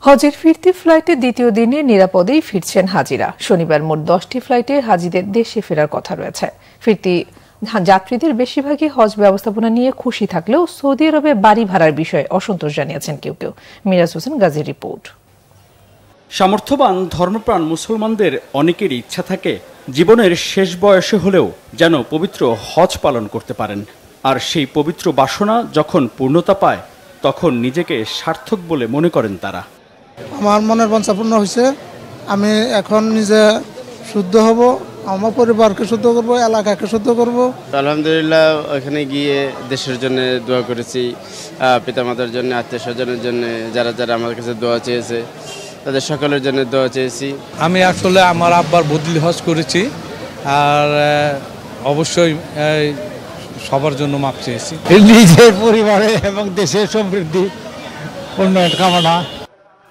হজের ফিরতি ফ্লাইটে দ্বিতীয় দিনে নিরাপদেই ফিরছেন হাজিরা। শনিবার মোট 10টি ফ্লাইটে হাজিদের দেশে ফেরার কথা রয়েছে। ফিরতি যাত্রীদের বেশিরভাগই হজ ব্যবস্থাপনা নিয়ে খুশি থাকলেও সৌদি আরবে বাড়ি ভাড়ার বিষয়ে অসন্তোষ জানিয়েছেন কেউ কেউ। মিরাজ হোসেন গাজীর রিপোর্ট। সামর্থ্যবান ধর্মপ্রাণ মুসলমানদের অনেকেরই ইচ্ছা থাকে জীবনের শেষ বয়সে হলেও যেন পবিত্র হজ পালন করতে পারেন। আর সেই পবিত্র বাসনা যখন পূর্ণতা পায় তখন নিজেকে সার্থক বলে মনে করেন তারা। আমার মনের বাঞ্ছা পূর্ণ হয়েছে। আমি এখন নিজে শুদ্ধ হব, আমার পরিবারকে শুদ্ধ করব, এলাকাকে শুদ্ধ করব। আলহামদুলিল্লাহ, ওখানে গিয়ে দেশের জন্য দোয়া করেছি, পিতামাতার জন্য, আত্মীয় স্বজনের জন্য, যারা যারা আমার কাছে দোয়া চেয়েছে তাদের সকলের জন্য দোয়া চেয়েছি। আমি আসলে আমার আব্বার বদলি হজ করেছি, আর অবশ্যই সবার জন্য মাপ চেয়েছি। নিজের পরিবারে এবং দেশের সমৃদ্ধি উন্নয়ন কামনা।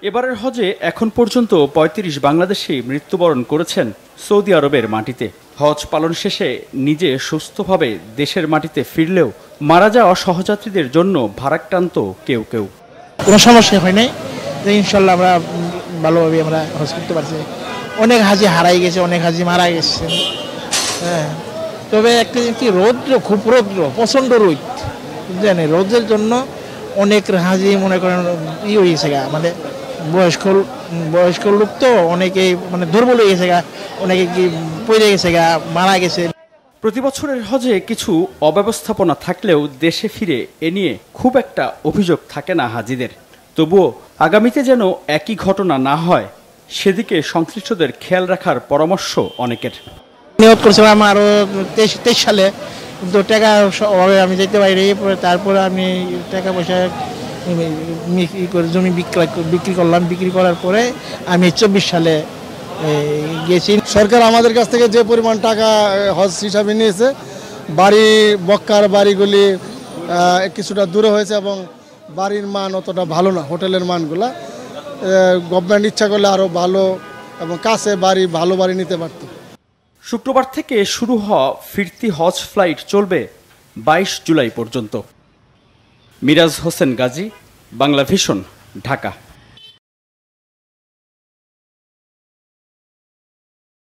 এবারের হজে এখন পর্যন্ত ৩৫ বাংলাদেশি মৃত্যুবরণ করেছেন সৌদি আরবের মাটিতে। হজ পালন শেষে নিজে সুস্থভাবে দেশের মাটিতে ফিরলেও মারা যাওয়া সহযাত্রীদের জন্য ভারাক্রান্ত কেউ কেউ। কোনো সমস্যা হয় নাই, ইনশাল্লাহ আমরা ভালোভাবে আমরা হজ করতে পারছি। অনেক হাজি হারাই গেছে, অনেক হাজি মারা গেছে। হ্যাঁ, তবে একটা কি রৌদ্র, খুব রৌদ্র, প্রচণ্ড রোদ, জানেন, রোদের জন্য অনেক হাজি মনে করেন হয়ে গেছে গা, মানে বয়স্ক লোক তো অনেকেই মানে দুর্বল হয়ে গেছে গা, অনেকে কি পড়ে গেছে গা, মারা গেছে। প্রতি বছরের হজে কিছু অব্যবস্থাপনা থাকলেও দেশে ফিরে এ নিয়ে খুব একটা অভিযোগ থাকে না হাজিদের। তবুও আগামীতে যেন একই ঘটনা না হয় সেদিকে সংশ্লিষ্টদের খেয়াল রাখার পরামর্শ অনেকের। নিয়োগ করছিলাম আরো 23 সালে, কিন্তু টাকা অভাবে আমি যেতে পারি। তারপরে আমি টাকা পয়সা জমি বিক্রি করলাম। বিক্রি করার পরে আমি 24 সালে গেছি। সরকার আমাদের কাছ থেকে যে পরিমাণ টাকা হজ হিসাবে নিয়েছে, বাড়ি বক্কার বাড়িগুলি কিছুটা দূরে হয়েছে এবং বাড়ির মান অতটা ভালো না, হোটেলের মানগুলা। গভর্নমেন্ট ইচ্ছা করলে আরও ভালো এবং কাছে বাড়ি, ভালো বাড়ি নিতে পারত। শুক্রবার থেকে শুরু হওয়া ফিরতি হজ ফ্লাইট চলবে 22 জুলাই পর্যন্ত। মিরাজ হোসেন গাজী, বাংলা ভিশন, ঢাকা।